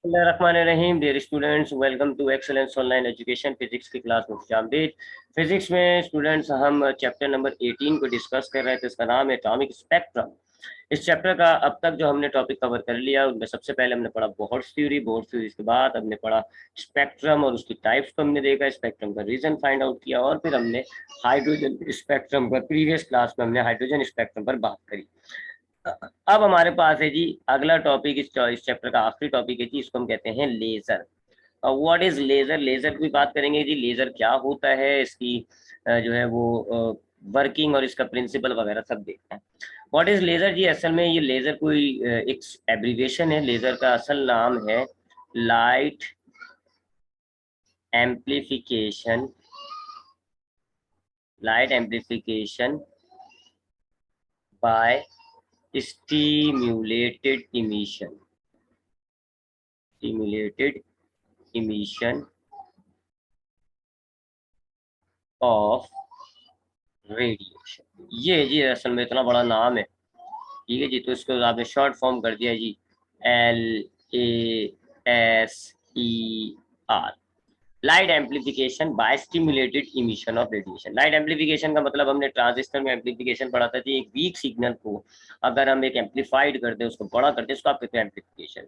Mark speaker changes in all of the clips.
Speaker 1: बिस्मिल्लाहिर्रहमानिर्रहीम। Dear students, welcome to excellence online education physics की class में खुशामदीद। फिजिक्स में स्टूडेंट्स हम चैप्टर नंबर 18 को डिस्कस कर रहे थे। इसका नाम है एटॉमिक स्पेक्ट्रम। इस चैप्टर का अब तक जो हमने टॉपिक कवर कर लिया उनमें सबसे पहले हमने पढ़ा बोहर्स थ्योरी। बोहर्स थ्योरी के बाद हमने पढ़ा स्पेक्ट्रम और उसकी टाइप्स को हमने देखा, स्पेक्ट्रम का रीजन फाइंड आउट किया और फिर हमने हाइड्रोजन स्पेक्ट्रम पर प्रीवियस क्लास में हमने हाइड्रोजन स्पेक्ट्रम पर बात करी। अब हमारे पास है जी अगला टॉपिक, इस चैप्टर का आखिरी टॉपिक है जी, इसको हम कहते हैं laser. What is laser? Laser की बात करेंगे जी। लेजर क्या होता है, इसकी जो है वो वर्किंग और इसका प्रिंसिपल वगैरह सब देखते हैं। व्हाट इज लेजर जी? असल में ये लेजर कोई एक एब्रीविएशन है। लेजर का असल नाम है light amplification. Light amplification by stimulated emission stimulated emission of radiation। ये जी असल में इतना बड़ा नाम है, ठीक है जी। तो इसको आपने शॉर्ट फॉर्म कर दिया जी, LASER। Light amplification by stimulated emission of radiation. Light amplification का मतलब हमने ट्रांजिस्टर में एम्प्लीफिकेशन पढ़ा था कि एक वीक सिग्नल को अगर हम एक एम्पलीफाइड करते हैं, उसको बड़ा करते हैं, उसको आप कहते हैं एम्प्लीफिकेशन।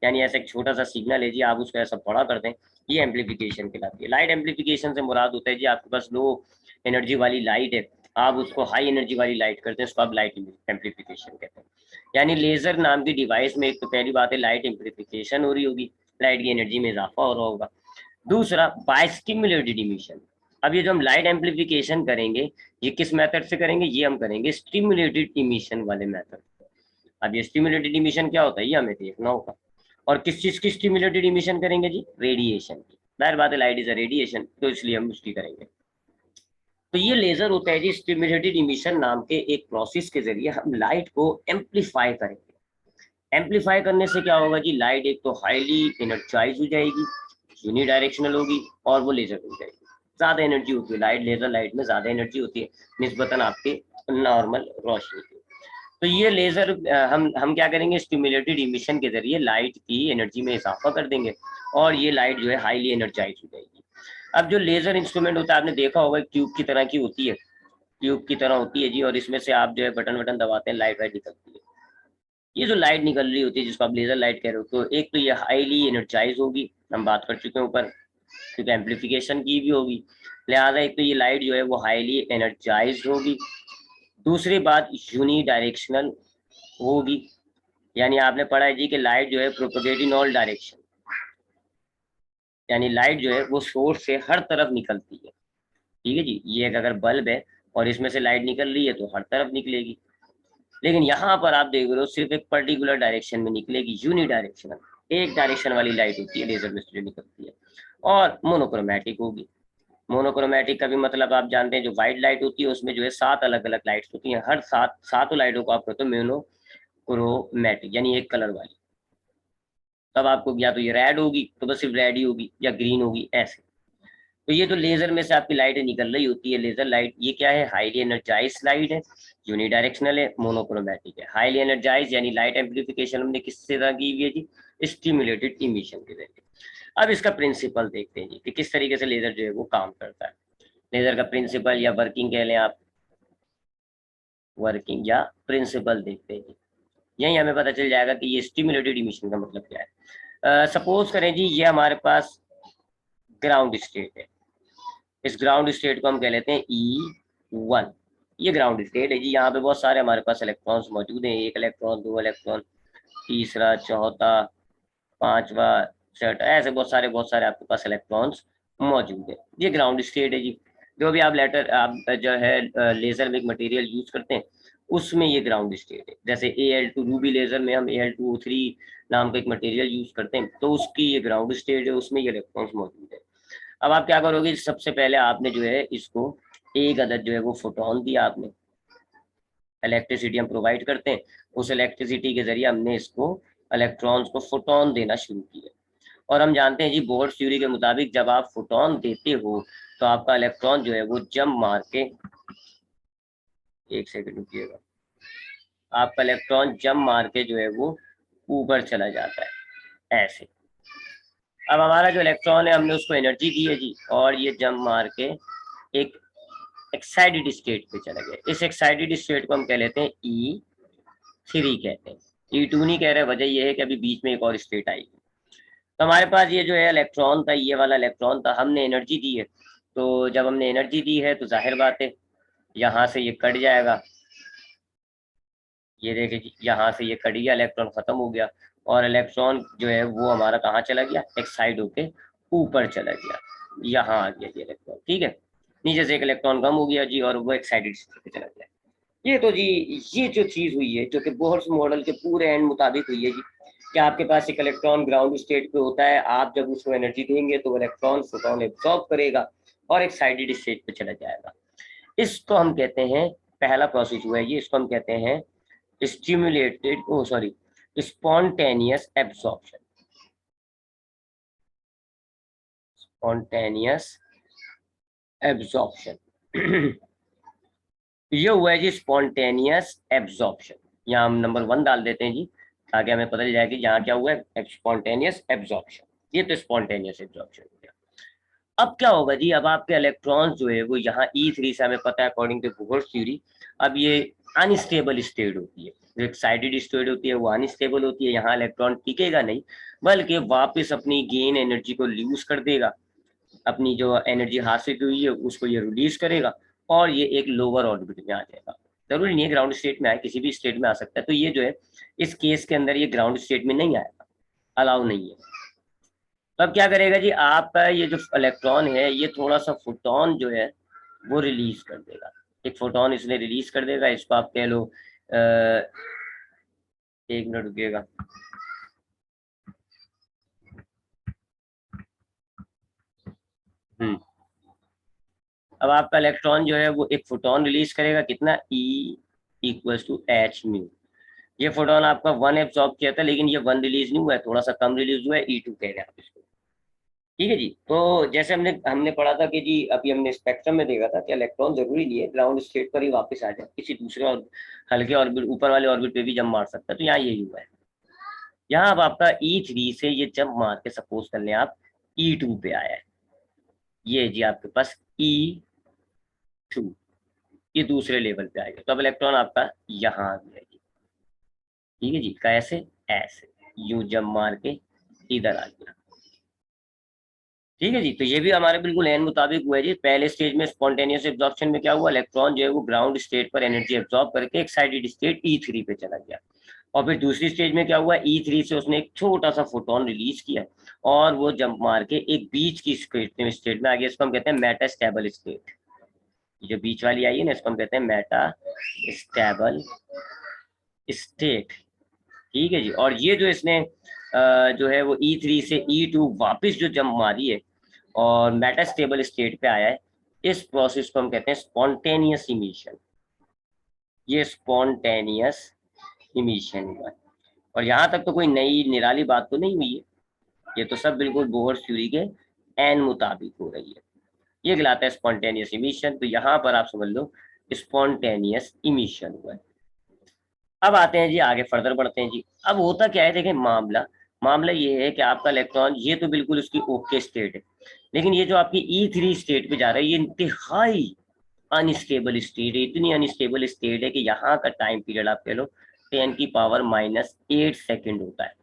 Speaker 1: यानी ऐसा एक छोटा सा सिग्नल है जी, आप उसको ऐसा बड़ा कर दें, ये एम्प्लीफिकेशन कहलाती है। लाइट एम्प्लीफिकेशन से मुराद होता है जी आपके पास लो एनर्जी वाली लाइट है, आप उसको हाई एनर्जी वाली लाइट करते हैं, उसको आप लाइट एम्प्लीफिकेशन कहते हैं। यानी लेजर नाम की डिवाइस में एक तो पहली बात है लाइट एम्प्लीफिकेशन हो रही होगी, लाइट की एनर्जी में इजाफा हो रहा होगा। दूसरा बाय स्टिमुलेटेड इमिशन। अब ये जो हम लाइट एम्प्लीफिकेशन करेंगे ये किस मेथड से करेंगे? ये हम करेंगे स्टिमुलेटेड इमिशन वाले मेथड। अब ये स्टिमुलेटेड इमिशन क्या होता है ये हमें देखना होगा। और किस चीज की स्टिमुलेटेड इमिशन करेंगे जी? रेडिएशन की। जाहिर बात है लाइट इज अ रेडिएशन, तो इसलिए हम उसकी करेंगे। तो ये लेजर होता है जी स्टिमुलेटेड इमिशन नाम के एक प्रोसेस के जरिए हम लाइट को एम्पलीफाई करेंगे। एम्पलीफाई करने से क्या होगा जी? लाइट एक तो हाईली एनर्जाइज हो जाएगी, यूनी डायरेक्शनल होगी और वो लेजर हो जाएगी। ज्यादा एनर्जी होती है लाइट, लेजर लाइट में ज्यादा एनर्जी होती है निस्बतन आपके नॉर्मल रोशनी की। तो ये लेजर हम क्या करेंगे? स्टिमुलेटेड इमिशन के जरिए लाइट की एनर्जी में इजाफा कर देंगे और ये लाइट जो है हाईली एनर्जाइज हो जाएगी। अब जो लेजर इंस्ट्रूमेंट होता है आपने देखा होगा ट्यूब की तरह की होती है, ट्यूब की तरह होती है जी, और इसमें से आप जो है बटन वटन दबाते हैं, लाइट वाइट निकलती है। ये जो लाइट निकल रही होती है जिसको आप लेजर लाइट कह रहे हो, तो एक तो ये हाईली एनर्जाइज होगी, हम बात कर चुके हैं ऊपर, क्योंकि एम्पलीफिकेशन की भी होगी, लिहाजा एक तो ये लाइट जो है वो हाईली एनर्जाइज होगी। दूसरी बात यूनी डायरेक्शनल होगी, यानी आपने पढ़ा है जी कि लाइट जो है प्रोपगेट इन ऑल डायरेक्शन, यानी लाइट जो है वो सोर्स से हर तरफ निकलती है, ठीक है जी। ये एक अगर बल्ब है और इसमें से लाइट निकल रही है तो हर तरफ निकलेगी, लेकिन यहाँ पर आप देख रहे हो सिर्फ एक पर्टिकुलर डायरेक्शन में निकलेगी, यूनी डायरेक्शनल, एक डायरेक्शन वाली लाइट होती है लेजर में से जो निकलती है, और मोनोक्रोमैटिक होगी। मोनोक्रोमैटिक का भी मतलब आप जानते हैं, जो व्हाइट लाइट होती है उसमें जो है 7 अलग अलग लाइट्स होती हैं, हर सातों लाइटों को आप कहते हो मोनोक्रोमैटिक, यानी एक कलर वाली। तब आपको या तो ये रेड होगी तो बस सिर्फ रेड ही होगी, या ग्रीन होगी, ऐसे। तो ये तो लेजर में से आपकी लाइट निकल रही होती है, लेजर लाइट, ये क्या है? हाईली एनर्जाइज लाइट है, यूनी डायरेक्शनल है, मोनोक्रोमैटिक है। हाईली एनर्जाइज यानी लाइट एम्प्लीफिकेशन हमने किससे की हुई है जी? स्टिमुलेटेड इमिशन के जरिए। अब इसका प्रिंसिपल देखते हैं जी कि किस तरीके से लेजर जो है वो काम करता है। लेजर का प्रिंसिपल या वर्किंग कह लें आप, वर्किंग या प्रिंसिपल देखते हैं जी। यही हमें पता चल जाएगा कि ये स्टिमुलेटेड इमिशन का मतलब क्या है। सपोज करें जी ये हमारे पास ग्राउंड स्टेट है, इस ग्राउंड स्टेट को हम कह लेते हैं E1। ये ग्राउंड स्टेट है जी, यहाँ पे बहुत सारे हमारे पास इलेक्ट्रॉन्स मौजूद हैं, एक इलेक्ट्रॉन, दो इलेक्ट्रॉन, तीसरा, चौथा, पांचवा, छठा, ऐसे बहुत सारे आपके पास इलेक्ट्रॉन्स मौजूद है। ये ग्राउंड स्टेट है जी। जो भी आप जो है लेजर में एक मटेरियल यूज करते हैं उसमें ये ग्राउंड स्टेट है। जैसे Al2 रूबी लेजर में हम Al2O3 नाम का एक मटेरियल यूज करते हैं, तो उसकी ये ग्राउंड स्टेट है, उसमें ये इलेक्ट्रॉन्स मौजूद है। अब आप क्या करोगे? सबसे पहले आपने जो है इसको एक अदद जो है वो फोटोन दिया आपने, इलेक्ट्रिसिटी हम प्रोवाइड करते हैं, उस इलेक्ट्रिसिटी के जरिए हमने इसको इलेक्ट्रॉन्स को फोटोन देना शुरू किया। और हम जानते हैं जी बोर्ड थ्योरी के मुताबिक जब आप फोटोन देते हो तो आपका इलेक्ट्रॉन जो है वो जंप मार के, एक सेकंड रुकिएगा, आपका इलेक्ट्रॉन जंप मार के जो है वो ऊपर चला जाता है, ऐसे। अब हमारा जो इलेक्ट्रॉन है हमने उसको एनर्जी दी है जी, और ये जंप मार के एक एक्साइटेड स्टेट पे चला गया। इस एक्साइटेड स्टेट को हम कह लेते हैं E3 कहते हैं। E2 नहीं कह रहे, वजह ये है कि अभी बीच में एक और स्टेट आएगी। तो हमारे पास ये जो है इलेक्ट्रॉन था, ये वाला इलेक्ट्रॉन था, हमने एनर्जी दी है। तो जब हमने एनर्जी दी है तो जाहिर बात है यहाँ से ये कट जाएगा। ये देखिए यहाँ से ये कट गया, इलेक्ट्रॉन खत्म हो गया, और इलेक्ट्रॉन जो है वो हमारा कहाँ चला गया, एक्साइड होके ऊपर चला गया, यहाँ आ गया ये इलेक्ट्रॉन। ठीक है, नीचे से एक इलेक्ट्रॉन कम हो गया जी, और वो एक्साइटेड स्टेट पे चला गया। ये तो जी ये जो चीज हुई है, जो कि बोहर्स मॉडल के पूरे एंड मुताबिक हुई है जी, कि आपके पास एक इलेक्ट्रॉन ग्राउंड स्टेट पे होता है, आप जब उसको एनर्जी देंगे तो इलेक्ट्रॉन फोटोन एब्जॉर्ब करेगा और एक्साइटेड स्टेट पे चला जाएगा। इसको हम कहते हैं, पहला प्रोसेस हुआ है ये, इसको हम कहते हैं stimulated spontaneous absorption. Spontaneous absorption ये हुआ है जी स्पॉन्टेनियस एब्जॉर्प्शन। यहाँ हम नंबर 1 डाल देते हैं जी, ताकि हमें पता चल जाए कि यहाँ क्या हुआ है, स्पॉन्टेनियस एब्जॉर्प्शन। ये तो स्पॉन्टेनियस एब्जॉर्प्शन हो गया। अब क्या होगा जी, अब आपके इलेक्ट्रॉन्स जो है वो यहाँ E3 से हमें पता है अकॉर्डिंग टू बोहर्स थ्योरी, अब ये अनस्टेबल स्टेट होती है। जो एक्साइटेड स्टेट होती है वो अनस्टेबल होती है, यहाँ इलेक्ट्रॉन टिकेगा नहीं, बल्कि वापस अपनी गेन एनर्जी को लूज कर देगा, अपनी जो एनर्जी हासिल हुई है उसको ये रिलीज करेगा, और ये एक लोअर ऑर्बिट में आ जाएगा। जरूरी नहीं है ग्राउंड स्टेट में आए, किसी भी स्टेट में आ सकता है। तो ये जो है इस केस के अंदर ये ग्राउंड स्टेट में नहीं आएगा, अलाउ नहीं है। तो अब क्या करेगा जी, आपका ये जो इलेक्ट्रॉन है ये थोड़ा सा फोटोन जो है वो रिलीज कर देगा, एक फोटोन इसने रिलीज कर देगा। इसको आप कह लो एक मिनट रुकिएगा, अब आपका इलेक्ट्रॉन जो है वो एक फोटोन रिलीज करेगा, कितना, E=H μ। ये फोटोन आपका 1 एब्सॉर्ब किया था, लेकिन ये 1 रिलीज नहीं हुआ है, थोड़ा सा कम रिलीज हुआ है, E2 कह रहे हैं आप इसको। ठीक है जी। तो जैसे हमने हमने पढ़ा था कि जी अभी हमने स्पेक्ट्रम में देखा था कि इलेक्ट्रॉन जरूरी नहीं है ग्राउंड स्टेट पर ही वापस आ जाए, किसी दूसरे और हल्के ऑर्बिट, ऊपर वाले ऑर्बिट पे भी जंप मार सकता है। तो यहाँ यही हुआ है। यहाँ अब आपका E3 से ये जंप मार के सपोज कर लें आप E2 पे आया है, ये जी आपके पास E2, ये दूसरे लेवल पे आएगा। तो अब इलेक्ट्रॉन आपका यहाँ आ गया जी। ठीक है जी, कैसे, ऐसे यूं जंप मार के इधर आ गया। ठीक है जी, तो ये भी हमारे बिल्कुल एन मुताबिक हुआ है जी। पहले स्टेज में स्पॉन्टेनियस एब्जॉर्प्शन में क्या हुआ, इलेक्ट्रॉन जो है वो ग्राउंड स्टेट पर एनर्जी एब्जॉर्ब करके एक्साइटेड स्टेट E3 पे चला गया, और फिर दूसरी स्टेज में क्या हुआ, E3 से उसने एक छोटा सा फोटोन रिलीज किया, और वो जंप मार के एक बीच की स्टेट में आ गया। इसको हम कहते हैं मेटा स्टेबल स्टेट। जो बीच वाली आई है ना, इसको हम कहते हैं मेटा स्टेबल स्टेट। ठीक है जी। और ये जो इसने जो है वो E3 से E2 वापस जो जंप मारी है और मेटास्टेबल स्टेट पे आया है, इस प्रोसेस को हम कहते हैं स्पॉन्टेनियस इमिशन। ये स्पॉन्टेनियस इमिशन हुआ है, और यहाँ तक तो कोई नई निराली बात तो नहीं हुई है, ये तो सब बिल्कुल बोहर्स थ्योरी के एन मुताबिक हो रही है। ये कहलाता है स्पॉन्टेनियस इमिशन। तो यहाँ पर आप समझ लो स्पॉन्टेनियस इमिशन हुआ है। अब आते हैं जी आगे, फर्दर बढ़ते हैं जी। अब होता क्या है, देखें मामला मामला ये है कि आपका इलेक्ट्रॉन ये तो बिल्कुल उसकी ओके स्टेट है, लेकिन ये जो आपकी E3 स्टेट पे जा रहा है ये इंतहाई अनस्टेबल स्टेट है। इतनी अनस्टेबल स्टेट है कि यहाँ का टाइम पीरियड आप कह लो 10⁻⁸ सेकेंड होता है।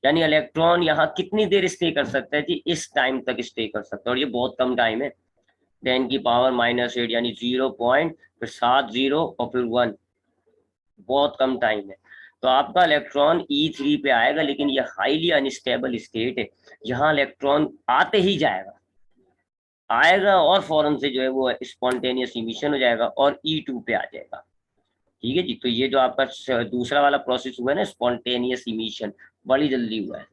Speaker 1: यानी इलेक्ट्रॉन यहाँ कितनी देर स्टे कर सकता है जी, इस टाइम तक स्टे कर सकता है, और ये बहुत कम टाइम है। 10⁻⁸ यानी 0 फिर 7 0 और फिर 1, बहुत कम टाइम है। तो आपका इलेक्ट्रॉन E3 पे आएगा, लेकिन ये हाईली अनस्टेबल स्टेट है, यहाँ इलेक्ट्रॉन आते ही जाएगा, आएगा और फौरन से जो है वो स्पॉन्टेनियस इमिशन हो जाएगा और E2 पे आ जाएगा। ठीक है जी। तो ये जो आपका दूसरा वाला प्रोसेस हुआ है ना स्पॉन्टेनियस इमिशन, बड़ी जल्दी हुआ है।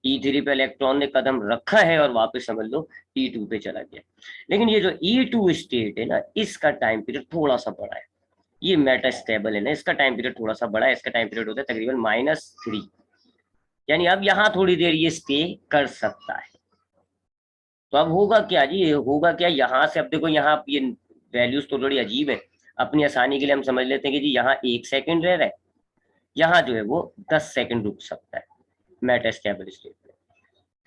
Speaker 1: E3 पे इलेक्ट्रॉन ने कदम रखा है और वापस समझ लो E2 पे चला गया। लेकिन ये जो E2 स्टेट है ना, इसका टाइम पीरियड थोड़ा सा बड़ा है। ये मेटा स्टेबल है ना, इसका टाइम पीरियड थोड़ा सा बड़ा है, इसका टाइम पीरियड होता है तकरीबन -3। यानी अब यहाँ थोड़ी देर ये स्टे कर सकता है। तो अब होगा क्या जी, होगा क्या, यहाँ से अब देखो यहाँ ये वैल्यूज तो थोड़ी अजीब है, अपनी आसानी के लिए हम समझ लेते हैं कि जी यहाँ 1 सेकेंड रह रहा है, यहाँ जो है वो 10 सेकेंड रुक सकता है मेटा स्टेबल स्टेट में।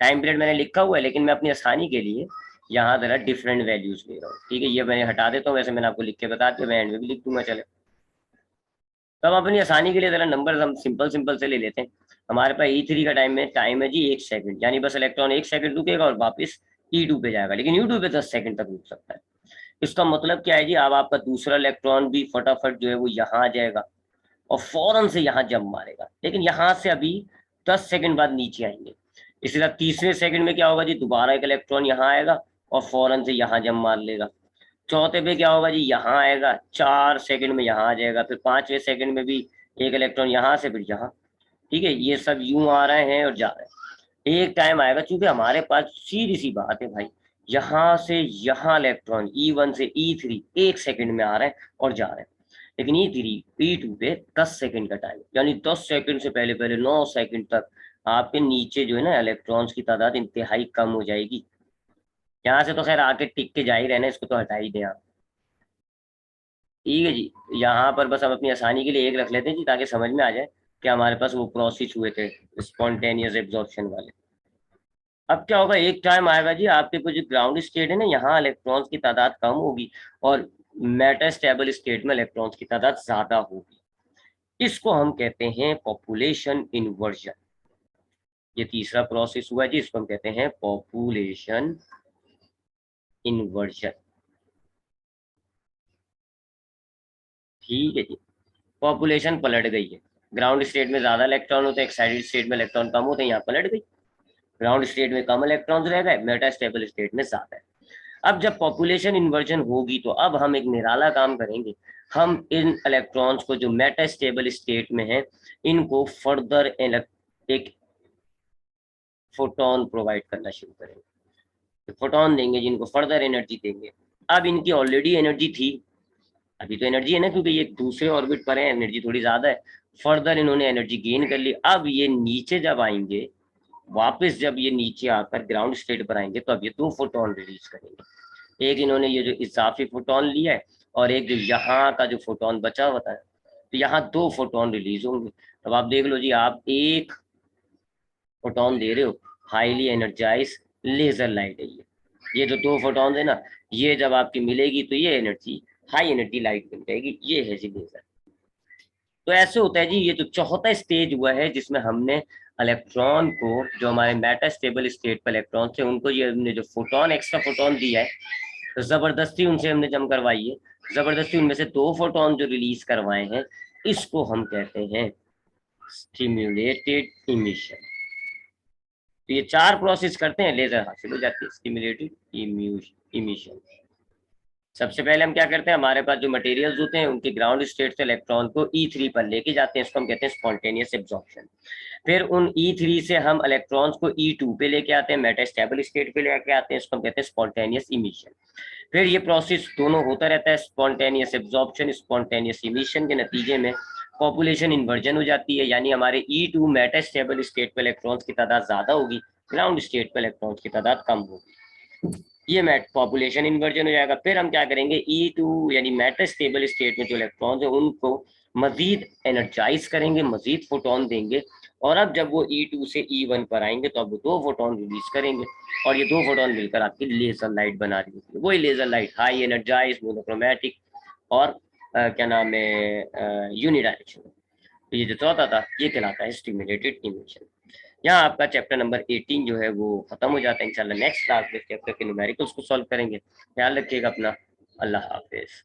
Speaker 1: टाइम पीरियड मैंने लिखा हुआ है, लेकिन मैं अपनी आसानी के लिए यहाँ जरा डिफरेंट वैल्यूज ले रहा हूँ, ठीक है। ये मैंने हटा देता हूँ, वैसे मैंने आपको लिख के बता दिया, मैं एंड में भी लिख दूंगा, चले। तो हम अपनी आसानी के लिए जरा नंबर हम सिंपल सिंपल से ले लेते हैं। हमारे पास E3 का टाइम है जी 1 सेकंड, यानी बस इलेक्ट्रॉन 1 सेकंड रुकेगा और वापस E2 पे जाएगा, लेकिन U2 पे 10 सेकंड तक रुक सकता है। इसका मतलब क्या है जी, अब आपका दूसरा इलेक्ट्रॉन भी फटाफट जो है वो यहाँ आ जाएगा और फौरन से यहाँ जंप मारेगा, लेकिन यहाँ से अभी 10 सेकंड बाद नीचे आएंगे। इसी तरह तीसरे सेकंड में क्या होगा जी, दोबारा एक इलेक्ट्रॉन यहाँ आएगा और फौरन से यहाँ जंप मार लेगा। चौथे पे क्या होगा जी, यहाँ आएगा, 4 सेकंड में यहाँ आ जाएगा, फिर 5वें सेकंड में भी एक इलेक्ट्रॉन यहाँ से फिर यहाँ, ठीक है। ये सब यूं आ रहे हैं और जा रहे हैं। एक टाइम आएगा, चूंकि हमारे पास सीधी सी बात है भाई, यहाँ से यहाँ इलेक्ट्रॉन E1 से E3 1 सेकंड में आ रहे हैं और जा रहे हैं, लेकिन E3 E2 पे 10 सेकंड का टाइम, यानी 10 सेकंड से पहले पहले 9 सेकंड तक आपके नीचे जो है ना इलेक्ट्रॉन्स की तादाद इंतहाई कम हो जाएगी। यहाँ से तो खैर आके टिक के जा ही रहना, इसको तो हटा ही दें आप, ठीक है जी। यहाँ पर बस हम अपनी आसानी के लिए एक रख लेते हैं जी, ताकि समझ में आ जाए कि हमारे पास वो प्रोसेस हुए थे स्पॉन्टेनियस एब्जॉर्प्शन वाले। अब क्या होगा, एक टाइम आएगा जी आपके को जो ग्राउंड स्टेट है ना, यहाँ इलेक्ट्रॉन्स की तादाद कम होगी और मेटा स्टेबल स्टेट में इलेक्ट्रॉन्स की तादाद ज्यादा होगी। इसको हम कहते हैं पॉपुलेशन इन्वर्जन। ये तीसरा प्रोसेस हुआ जी, इसको हम कहते हैं पॉपुलेशन इन्वर्जन, ठीक है जी। पॉपुलेशन पलट गई है, ग्राउंड स्टेट में ज्यादा इलेक्ट्रॉन होते हैं, एक्साइटेड स्टेट में इलेक्ट्रॉन कम होते हैं, यहाँ पलट गई। ग्राउंड स्टेट में कम इलेक्ट्रॉन्स रह गए, मेटा स्टेबल स्टेट में ज्यादा है। अब जब पॉपुलेशन इन्वर्जन होगी तो अब हम एक निराला काम करेंगे, हम इन इलेक्ट्रॉन्स को जो मेटा स्टेबल स्टेट में है, इनको फर्दर एक फोटोन प्रोवाइड करना शुरू करेंगे, फोटोन देंगे जिनको फर्दर एनर्जी देंगे। अब इनकी ऑलरेडी एनर्जी थी, अभी तो एनर्जी है ना, क्योंकि ये दूसरे ऑर्बिट पर है, एनर्जी थोड़ी ज्यादा है। फर्दर इन्होंने एनर्जी गेन कर ली। अब ये नीचे जब आएंगे, वापस जब ये नीचे आकर ग्राउंड स्टेट पर आएंगे, तो अब ये 2 फोटोन रिलीज करेंगे। एक इन्होंने ये जो इजाफी फोटोन लिया है और एक जो यहाँ का जो फोटोन बचा हुआ है, तो यहाँ 2 फोटोन रिलीज होंगे। अब आप देख लो जी, आप एक फोटोन दे रहे हो, हाईली एनर्जाइज लेजर लाइट है ये जो 2 फोटोन है ना, ये जब आपकी मिलेगी तो ये एनर्जी हाई एनर्जी लाइट बन जाएगी, ये है जी लेजर। तो ऐसे होता है जी, ये जो चौथा स्टेज हुआ है जिसमें हमने इलेक्ट्रॉन को, जो हमारे मेटा स्टेबल स्टेट पर इलेक्ट्रॉन थे, उनको ये हमने जो फोटोन एक्स्ट्रा फोटोन दिया है, तो जबरदस्ती उनसे हमने जम करवाई है, जबरदस्ती उनमें से 2 फोटोन जो रिलीज करवाए हैं, इसको हम कहते हैं स्टिम्युलेटेड इमिशन। तो ये 4 प्रोसेस करते हैं, लेजर हासिल हो जाती है, स्टिम्युलेटेड इमिशन। सबसे पहले हम क्या करते हैं, हमारे पास जो मटेरियल्स होते हैं उनके ग्राउंड स्टेट से इलेक्ट्रॉन को E3 पर लेके जाते हैं, इसको हम कहते हैं स्पॉन्टेनियस एब्जॉर्प्शन। फिर उन E3 से हम इलेक्ट्रॉन्स को E2 पे लेके आते हैं, मेटा स्टेबल स्टेट पे लेके आते हैं, इसको हम कहते हैं स्पॉन्टेनियस इमिशन। फिर ये प्रोसेस दोनों होता रहता है, स्पॉन्टेनियस एब्जॉर्प्शन स्पॉन्टेनियस इमिशन के नतीजे में पॉपुलेशन इन्वर्जन हो जाती है, यानी हमारे E2 मेटा स्टेबल स्टेट पे इलेक्ट्रॉन्स की तादाद ज्यादा होगी, ग्राउंड स्टेट पे इलेक्ट्रॉन्स की तादाद कम होगी, ये मेट पॉपुलेशन इन्वर्जन हो जाएगा। फिर हम क्या करेंगे, E2 यानी मेटा स्टेबल स्टेट में जो इलेक्ट्रॉन्स है उनको मजीद एनर्जाइज करेंगे, मजीद फोटोन देंगे, और अब जब वो E2 से E1 पर आएंगे तो अब वो 2 फोटोन रिलीज करेंगे, और ये 2 फोटोन मिलकर आपकी लेजर लाइट बना रही है। वही laser light high energize monochromatic और क्या नाम है यूनिडायरेक्शनल। तो ये जो चौथा था ये कहलाता है स्टिम्युलेटेड इमिशन। यहाँ आपका चैप्टर नंबर 18 जो है वो खत्म हो जाता है। इंशाल्लाह नेक्स्ट क्लास में चैप्टर के न्यूमेरिकल्स को सॉल्व करेंगे। ख्याल रखिएगा अपना। अल्लाह हाफिज।